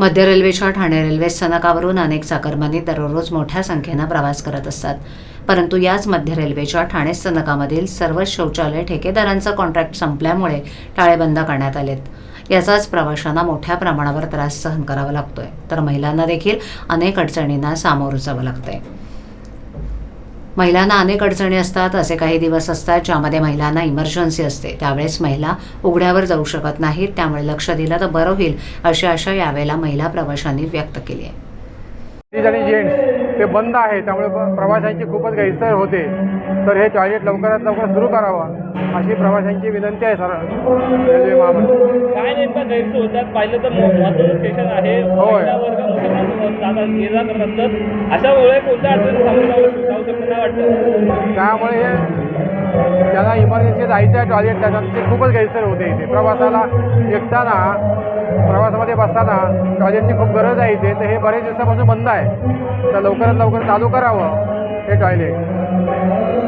मध्य रेल्वेच्या ठाणे रेल्वे स्थानकावरून अनेक चाकरमानी दररोज मोठ्या संख्येनं प्रवास करत असतात. परंतु याच मध्य रेल्वेच्या ठाणे स्थानकामधील सर्व शौचालय ठेकेदारांचं कॉन्ट्रॅक्ट संपल्यामुळे टाळेबंद करण्यात आलेत. याचाच प्रवाशांना मोठ्या प्रमाणावर त्रास सहन करावा लागतोय, तर महिलांना देखील अनेक अडचणींना सामोरं जावं लागतंय. महिलांना अनेक अडचणी असतात. असे काही दिवस असतात ज्यामध्ये महिलांना इमर्जन्सी असते, त्यावेळेस महिला उघड्यावर जाऊ शकत नाहीत. त्यामुळे लक्ष दिलं तर बरं होईल अशी आशा यावेळेला महिला प्रवाशांनी व्यक्त केली आहे. लेडीज आणि जेंट्स ते बंद आहे, त्यामुळे प्रवाशांची खूपच गैरसोय होते. तर हे टॉयलेट लवकरात लवकर सुरू करावं अशी प्रवाशांची विनंती आहे. सर रेल्वे महामंडळ काय नेमका गैरसोय होतात? पाहिलं तर महत्त्वाचं स्टेशन आहे, महिला वर्ग ये जा करत असतात. अशा वेळेला कोणत्या अडचणी सामोरं जाऊ शकतं काय वाटतं? त्यामुळे ज्याला इमर्जन्सी जायचं आहे टॉयलेटला त्यांची खूपच गैरसोय होते. इथे प्रवासाला एकताना प्रवासामध्ये बसताना टॉयलेटची खूप गरज आहे इथे. तर हे बरेच दिवसापासून बंद आहे, तर लवकरात लवकर चालू करावं हे टॉयलेट.